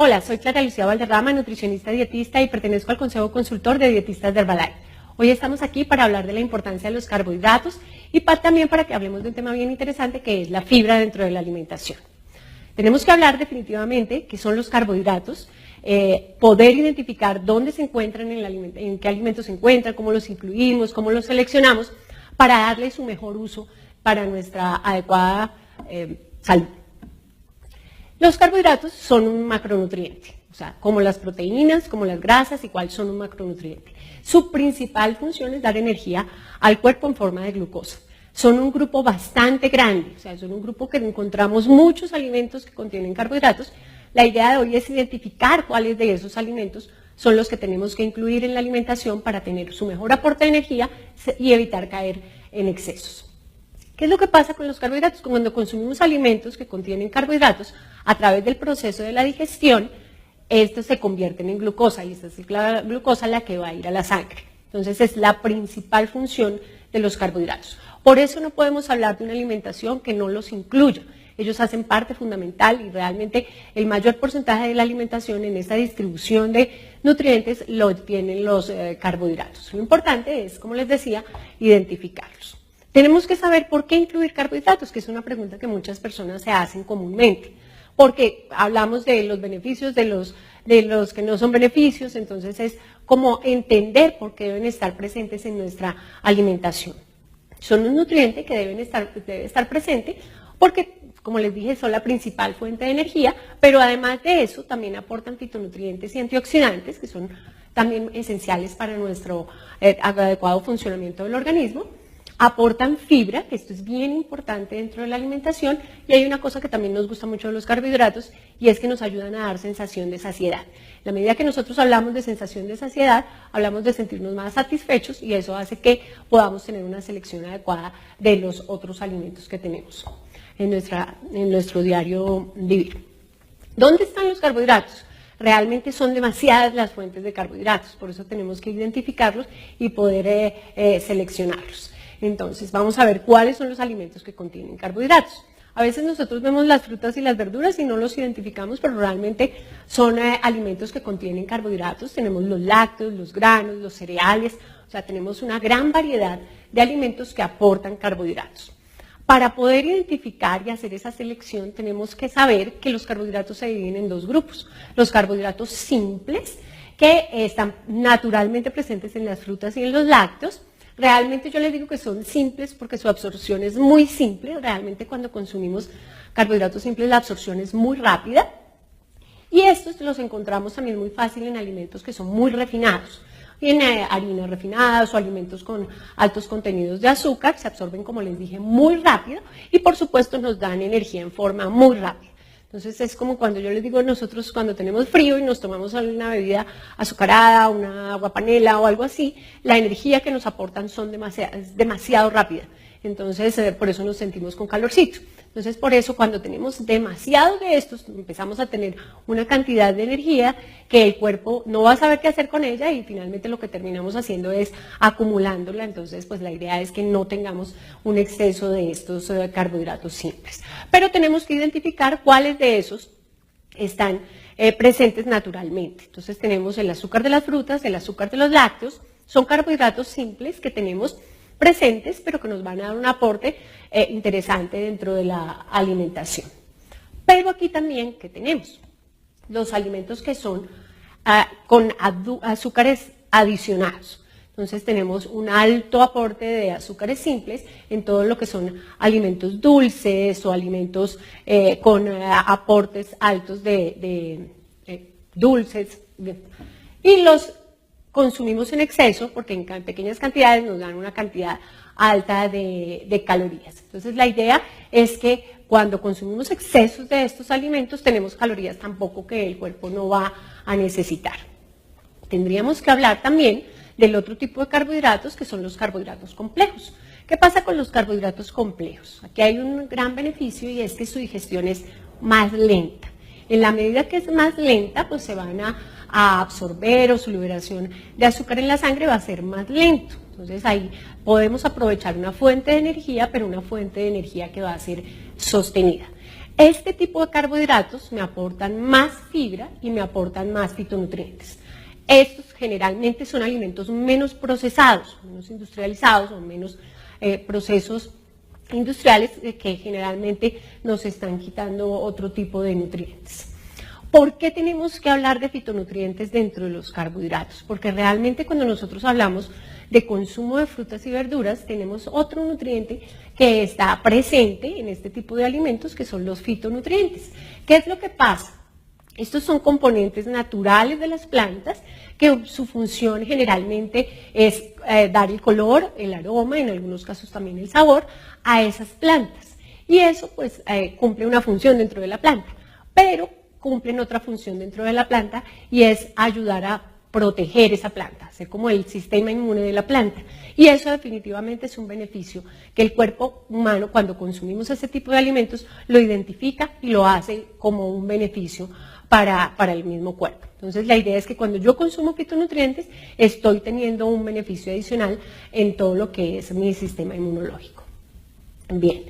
Hola, soy Clara Lucía Valderrama, nutricionista dietista y pertenezco al Consejo Consultor de Dietistas de Herbalife. Hoy estamos aquí para hablar de la importancia de los carbohidratos y también para que hablemos de un tema bien interesante que es la fibra dentro de la alimentación. Tenemos que hablar definitivamente qué son los carbohidratos, poder identificar dónde se encuentran en qué alimentos se encuentran, cómo los incluimos, cómo los seleccionamos para darle su mejor uso para nuestra adecuada salud. Los carbohidratos son un macronutriente, o sea, como las proteínas, como las grasas, igual son un macronutriente. Su principal función es dar energía al cuerpo en forma de glucosa. Son un grupo bastante grande, o sea, son un grupo que encontramos muchos alimentos que contienen carbohidratos. La idea de hoy es identificar cuáles de esos alimentos son los que tenemos que incluir en la alimentación para tener su mejor aporte de energía y evitar caer en excesos. ¿Qué es lo que pasa con los carbohidratos? Cuando consumimos alimentos que contienen carbohidratos, a través del proceso de la digestión, estos se convierten en glucosa y esta es la glucosa la que va a ir a la sangre. Entonces es la principal función de los carbohidratos. Por eso no podemos hablar de una alimentación que no los incluya. Ellos hacen parte fundamental y realmente el mayor porcentaje de la alimentación en esta distribución de nutrientes lo tienen los carbohidratos. Lo importante es, como les decía, identificarlos. Tenemos que saber por qué incluir carbohidratos, que es una pregunta que muchas personas se hacen comúnmente, porque hablamos de los beneficios, de los que no son beneficios, entonces es como entender por qué deben estar presentes en nuestra alimentación. Son un nutriente que debe estar presente porque, como les dije, son la principal fuente de energía, pero además de eso también aportan fitonutrientes y antioxidantes, que son también esenciales para nuestro adecuado funcionamiento del organismo. Aportan fibra, que esto es bien importante dentro de la alimentación, y hay una cosa que también nos gusta mucho de los carbohidratos, y es que nos ayudan a dar sensación de saciedad. En la medida que nosotros hablamos de sensación de saciedad, hablamos de sentirnos más satisfechos, y eso hace que podamos tener una selección adecuada de los otros alimentos que tenemos en nuestro diario vivir. ¿Dónde están los carbohidratos? Realmente son demasiadas las fuentes de carbohidratos, por eso tenemos que identificarlos y poder seleccionarlos. Entonces, vamos a ver cuáles son los alimentos que contienen carbohidratos. A veces nosotros vemos las frutas y las verduras y no los identificamos, pero realmente son alimentos que contienen carbohidratos. Tenemos los lácteos, los granos, los cereales, o sea, tenemos una gran variedad de alimentos que aportan carbohidratos. Para poder identificar y hacer esa selección, tenemos que saber que los carbohidratos se dividen en dos grupos. Los carbohidratos simples, que están naturalmente presentes en las frutas y en los lácteos. Realmente yo les digo que son simples porque su absorción es muy simple. Realmente cuando consumimos carbohidratos simples la absorción es muy rápida. Y estos los encontramos también muy fácil en alimentos que son muy refinados. En harinas refinadas o alimentos con altos contenidos de azúcar, se absorben, como les dije, muy rápido y por supuesto nos dan energía en forma muy rápida. Entonces es como cuando yo les digo nosotros cuando tenemos frío y nos tomamos una bebida azucarada, una agua panela o algo así, la energía que nos aportan es demasiado rápida. Entonces por eso nos sentimos con calorcito. Entonces por eso cuando tenemos demasiado de estos empezamos a tener una cantidad de energía que el cuerpo no va a saber qué hacer con ella y finalmente lo que terminamos haciendo es acumulándola. Entonces pues la idea es que no tengamos un exceso de estos carbohidratos simples. Pero tenemos que identificar cuáles de esos están presentes naturalmente. Entonces tenemos el azúcar de las frutas, el azúcar de los lácteos, son carbohidratos simples que tenemos presentes, pero que nos van a dar un aporte interesante dentro de la alimentación. Pero aquí también, ¿qué tenemos? Los alimentos que son con azúcares adicionados. Entonces tenemos un alto aporte de azúcares simples en todo lo que son alimentos dulces o alimentos con aportes altos de dulces. Y los consumimos en exceso porque en pequeñas cantidades nos dan una cantidad alta de calorías. Entonces la idea es que cuando consumimos excesos de estos alimentos tenemos calorías tampoco que el cuerpo no va a necesitar. Tendríamos que hablar también del otro tipo de carbohidratos que son los carbohidratos complejos. ¿Qué pasa con los carbohidratos complejos? Aquí hay un gran beneficio y es que su digestión es más lenta. En la medida que es más lenta, pues se van a absorber o su liberación de azúcar en la sangre va a ser más lento. Entonces ahí podemos aprovechar una fuente de energía, pero una fuente de energía que va a ser sostenida. Este tipo de carbohidratos me aportan más fibra y me aportan más fitonutrientes. Estos generalmente son alimentos menos procesados, menos industrializados o menos procesos industriales que generalmente nos están quitando otro tipo de nutrientes. ¿Por qué tenemos que hablar de fitonutrientes dentro de los carbohidratos? Porque realmente cuando nosotros hablamos de consumo de frutas y verduras, tenemos otro nutriente que está presente en este tipo de alimentos, que son los fitonutrientes. ¿Qué es lo que pasa? Estos son componentes naturales de las plantas que su función generalmente es dar el color, el aroma, en algunos casos también el sabor a esas plantas. Y eso pues cumple una función dentro de la planta, pero cumplen otra función dentro de la planta y es ayudar a proteger esa planta, hacer como el sistema inmune de la planta. Y eso definitivamente es un beneficio que el cuerpo humano, cuando consumimos ese tipo de alimentos, lo identifica y lo hace como un beneficio para el mismo cuerpo. Entonces la idea es que cuando yo consumo fitonutrientes, estoy teniendo un beneficio adicional en todo lo que es mi sistema inmunológico. Bien.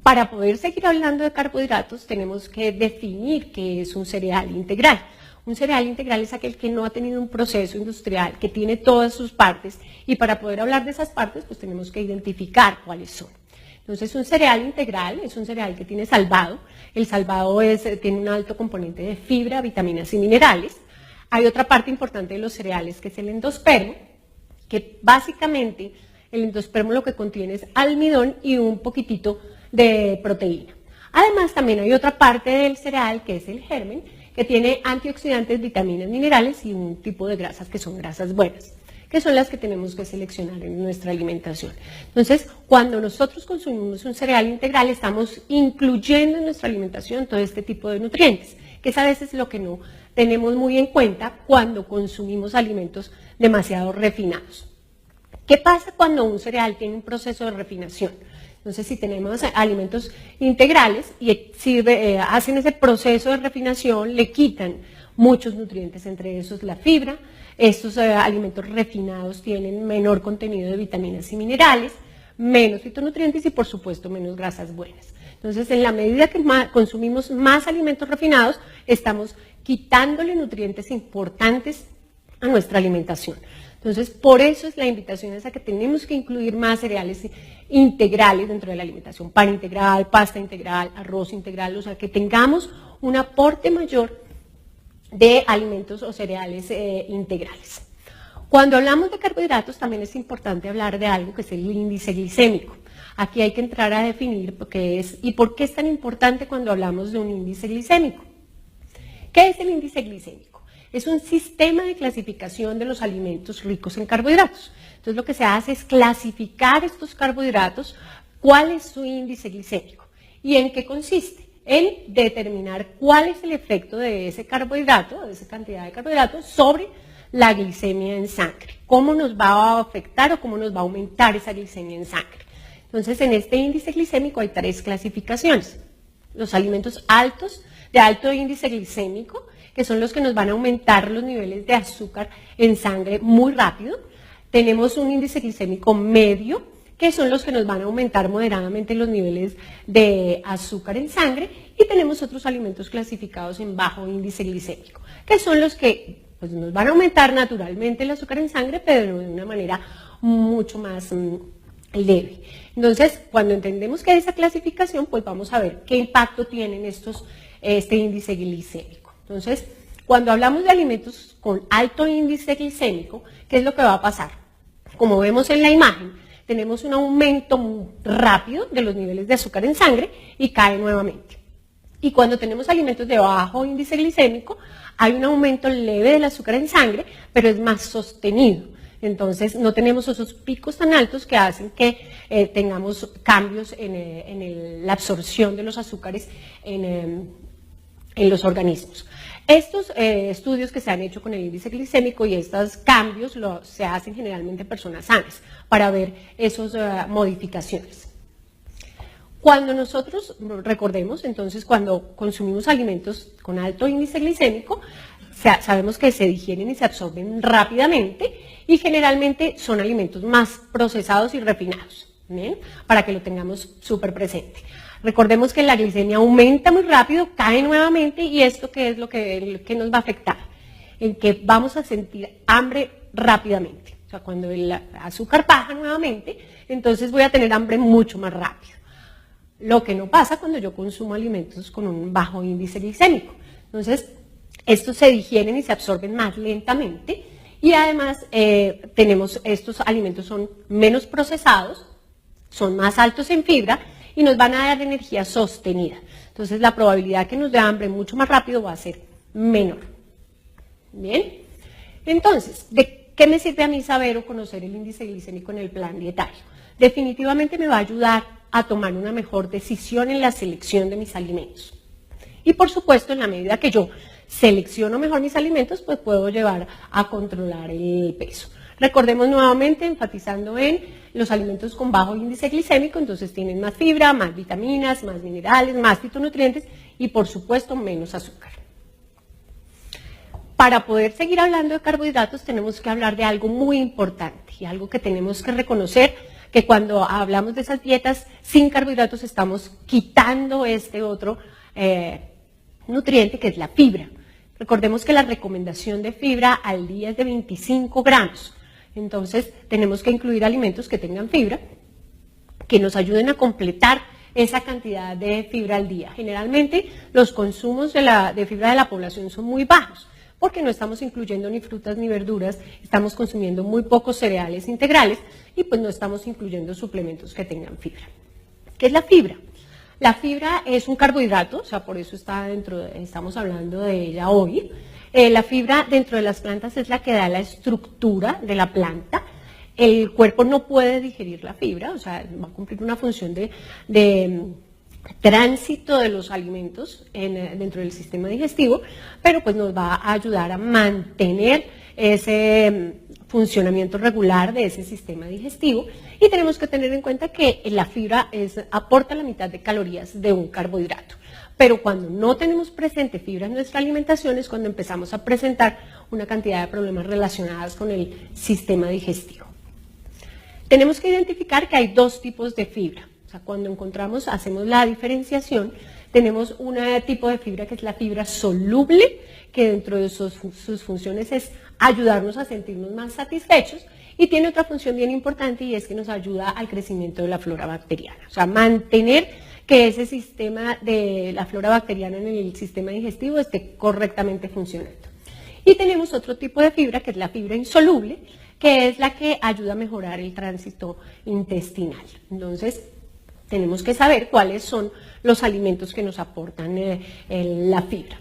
Para poder seguir hablando de carbohidratos, tenemos que definir qué es un cereal integral. Un cereal integral es aquel que no ha tenido un proceso industrial, que tiene todas sus partes, y para poder hablar de esas partes, pues tenemos que identificar cuáles son. Entonces, un cereal integral es un cereal que tiene salvado. El salvado tiene un alto componente de fibra, vitaminas y minerales. Hay otra parte importante de los cereales que es el endospermo, que básicamente el endospermo lo que contiene es almidón y un poquitito de proteína. Además, también hay otra parte del cereal que es el germen, que tiene antioxidantes, vitaminas, minerales y un tipo de grasas que son grasas buenas, que son las que tenemos que seleccionar en nuestra alimentación. Entonces, cuando nosotros consumimos un cereal integral, estamos incluyendo en nuestra alimentación todo este tipo de nutrientes, que es a veces lo que no tenemos muy en cuenta cuando consumimos alimentos demasiado refinados. ¿Qué pasa cuando un cereal tiene un proceso de refinación? Entonces, si tenemos alimentos integrales y hacen ese proceso de refinación, le quitan muchos nutrientes, entre esos la fibra. Estos alimentos refinados tienen menor contenido de vitaminas y minerales, menos fitonutrientes y, por supuesto, menos grasas buenas. Entonces, en la medida que consumimos más alimentos refinados, estamos quitándole nutrientes importantes a nuestra alimentación. Entonces, por eso es la invitación a que tenemos que incluir más cereales integrales dentro de la alimentación, pan integral, pasta integral, arroz integral, o sea, que tengamos un aporte mayor de alimentos o cereales integrales. Cuando hablamos de carbohidratos, también es importante hablar de algo que es el índice glicémico. Aquí hay que entrar a definir qué es y por qué es tan importante cuando hablamos de un índice glicémico. ¿Qué es el índice glicémico? Es un sistema de clasificación de los alimentos ricos en carbohidratos. Entonces, lo que se hace es clasificar estos carbohidratos, cuál es su índice glicémico y en qué consiste. En determinar cuál es el efecto de ese carbohidrato, de esa cantidad de carbohidratos, sobre la glicemia en sangre. Cómo nos va a afectar o cómo nos va a aumentar esa glicemia en sangre. Entonces, en este índice glicémico hay 3 clasificaciones. Los alimentos de alto índice glicémico, que son los que nos van a aumentar los niveles de azúcar en sangre muy rápido. Tenemos un índice glicémico medio, que son los que nos van a aumentar moderadamente los niveles de azúcar en sangre. Y tenemos otros alimentos clasificados en bajo índice glicémico, que son los que pues, nos van a aumentar naturalmente el azúcar en sangre, pero de una manera mucho más leve. Entonces, cuando entendemos que hay esa clasificación, pues vamos a ver qué impacto tienen este índice glicémico. Entonces, cuando hablamos de alimentos con alto índice glicémico, ¿qué es lo que va a pasar? Como vemos en la imagen, tenemos un aumento muy rápido de los niveles de azúcar en sangre y cae nuevamente. Y cuando tenemos alimentos de bajo índice glicémico, hay un aumento leve del azúcar en sangre, pero es más sostenido. Entonces, no tenemos esos picos tan altos que hacen que tengamos cambios en la absorción de los azúcares en los organismos. Estos estudios que se han hecho con el índice glicémico y estos cambios se hacen generalmente en personas sanas para ver esas modificaciones. Cuando nosotros, recordemos, entonces cuando consumimos alimentos con alto índice glicémico, sabemos que se digieren y se absorben rápidamente y generalmente son alimentos más procesados y refinados, ¿bien? Para que lo tengamos súper presente. Recordemos que la glicemia aumenta muy rápido, cae nuevamente y esto ¿qué es lo que nos va a afectar? En que vamos a sentir hambre rápidamente. O sea, cuando el azúcar baja nuevamente, entonces voy a tener hambre mucho más rápido. Lo que no pasa cuando yo consumo alimentos con un bajo índice glicémico. Entonces, estos se digieren y se absorben más lentamente y además estos alimentos son menos procesados, son más altos en fibra y nos van a dar energía sostenida. Entonces, la probabilidad que nos dé hambre mucho más rápido va a ser menor. Bien, entonces, ¿de qué me sirve a mí saber o conocer el índice glicémico en el plan dietario? Definitivamente me va a ayudar a tomar una mejor decisión en la selección de mis alimentos. Y por supuesto, en la medida que yo selecciono mejor mis alimentos, pues puedo llevar a controlar el peso. Recordemos nuevamente, enfatizando en los alimentos con bajo índice glicémico, entonces tienen más fibra, más vitaminas, más minerales, más fitonutrientes y por supuesto menos azúcar. Para poder seguir hablando de carbohidratos tenemos que hablar de algo muy importante y algo que tenemos que reconocer, que cuando hablamos de esas dietas sin carbohidratos estamos quitando este otro nutriente que es la fibra. Recordemos que la recomendación de fibra al día es de 25 gramos. Entonces tenemos que incluir alimentos que tengan fibra, que nos ayuden a completar esa cantidad de fibra al día. Generalmente los consumos de fibra de la población son muy bajos, porque no estamos incluyendo ni frutas ni verduras, estamos consumiendo muy pocos cereales integrales y pues no estamos incluyendo suplementos que tengan fibra. ¿Qué es la fibra? La fibra es un carbohidrato, o sea, por eso estamos hablando de ella hoy. La fibra dentro de las plantas es la que da la estructura de la planta. El cuerpo no puede digerir la fibra, o sea, va a cumplir una función de tránsito de los alimentos dentro del sistema digestivo, pero pues nos va a ayudar a mantener ese funcionamiento regular de ese sistema digestivo y tenemos que tener en cuenta que la fibra aporta la mitad de calorías de un carbohidrato. Pero cuando no tenemos presente fibra en nuestra alimentación es cuando empezamos a presentar una cantidad de problemas relacionados con el sistema digestivo. Tenemos que identificar que hay dos tipos de fibra. O sea, cuando hacemos la diferenciación, tenemos un tipo de fibra que es la fibra soluble, que dentro de sus funciones es ayudarnos a sentirnos más satisfechos y tiene otra función bien importante y es que nos ayuda al crecimiento de la flora bacteriana. O sea, mantener que ese sistema de la flora bacteriana en el sistema digestivo esté correctamente funcionando. Y tenemos otro tipo de fibra que es la fibra insoluble, que es la que ayuda a mejorar el tránsito intestinal. Entonces, tenemos que saber cuáles son los alimentos que nos aportan la fibra.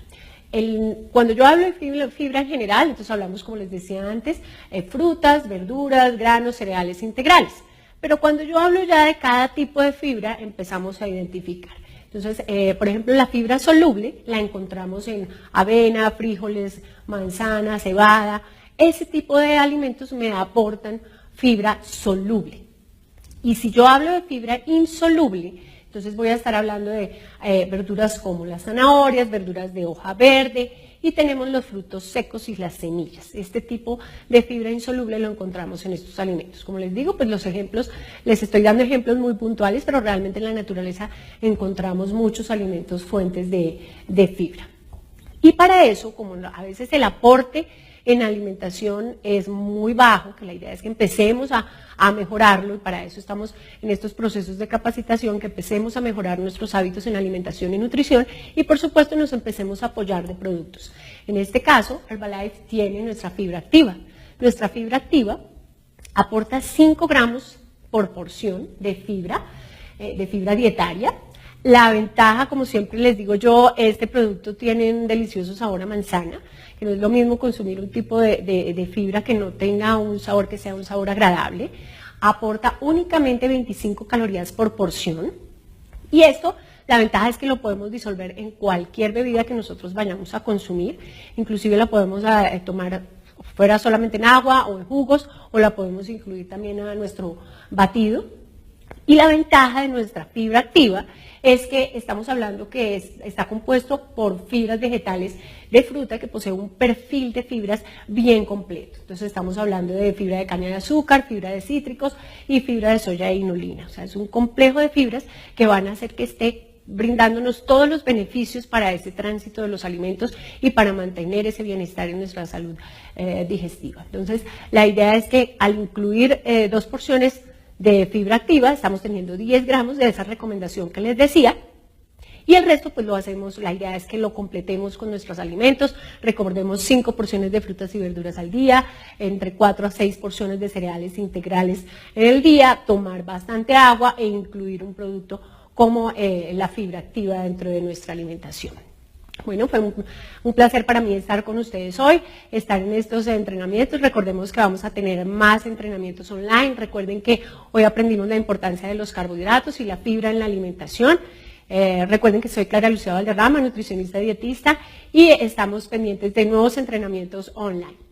Cuando yo hablo de fibra en general, entonces hablamos, como les decía antes, frutas, verduras, granos, cereales integrales. Pero cuando yo hablo ya de cada tipo de fibra, empezamos a identificar. Entonces, por ejemplo, la fibra soluble la encontramos en avena, frijoles, manzana, cebada. Ese tipo de alimentos me aportan fibra soluble. Y si yo hablo de fibra insoluble, entonces voy a estar hablando de verduras como las zanahorias, verduras de hoja verde y tenemos los frutos secos y las semillas. Este tipo de fibra insoluble lo encontramos en estos alimentos. Como les digo, pues los ejemplos, les estoy dando ejemplos muy puntuales, pero realmente en la naturaleza encontramos muchos alimentos fuentes de fibra. Y para eso, como a veces el aporte en alimentación es muy bajo, que la idea es que empecemos a mejorarlo y para eso estamos en estos procesos de capacitación, que empecemos a mejorar nuestros hábitos en alimentación y nutrición y por supuesto nos empecemos a apoyar de productos. En este caso, Herbalife tiene nuestra fibra activa. Nuestra fibra activa aporta 5 gramos por porción de fibra dietaria. La ventaja, como siempre les digo yo, este producto tiene un delicioso sabor a manzana, que no es lo mismo consumir un tipo de fibra que no tenga un sabor que sea un sabor agradable. Aporta únicamente 25 calorías por porción y esto, la ventaja es que lo podemos disolver en cualquier bebida que nosotros vayamos a consumir, inclusive la podemos tomar fuera solamente en agua o en jugos o la podemos incluir también a nuestro batido. Y la ventaja de nuestra fibra activa es que estamos hablando que está compuesto por fibras vegetales de fruta que posee un perfil de fibras bien completo. Entonces estamos hablando de fibra de caña de azúcar, fibra de cítricos y fibra de soya e inulina. O sea, es un complejo de fibras que van a hacer que esté brindándonos todos los beneficios para ese tránsito de los alimentos y para mantener ese bienestar en nuestra salud digestiva. Entonces, la idea es que al incluir 2 porciones de fibra activa, estamos teniendo 10 gramos de esa recomendación que les decía, y el resto pues lo hacemos, la idea es que lo completemos con nuestros alimentos. Recordemos 5 porciones de frutas y verduras al día, entre 4 a 6 porciones de cereales integrales en el día, tomar bastante agua e incluir un producto como la fibra activa dentro de nuestra alimentación. Bueno, fue un placer para mí estar con ustedes hoy, estar en estos entrenamientos. Recordemos que vamos a tener más entrenamientos online. Recuerden que hoy aprendimos la importancia de los carbohidratos y la fibra en la alimentación. Recuerden que soy Clara Lucía Valderrama, nutricionista dietista, y estamos pendientes de nuevos entrenamientos online.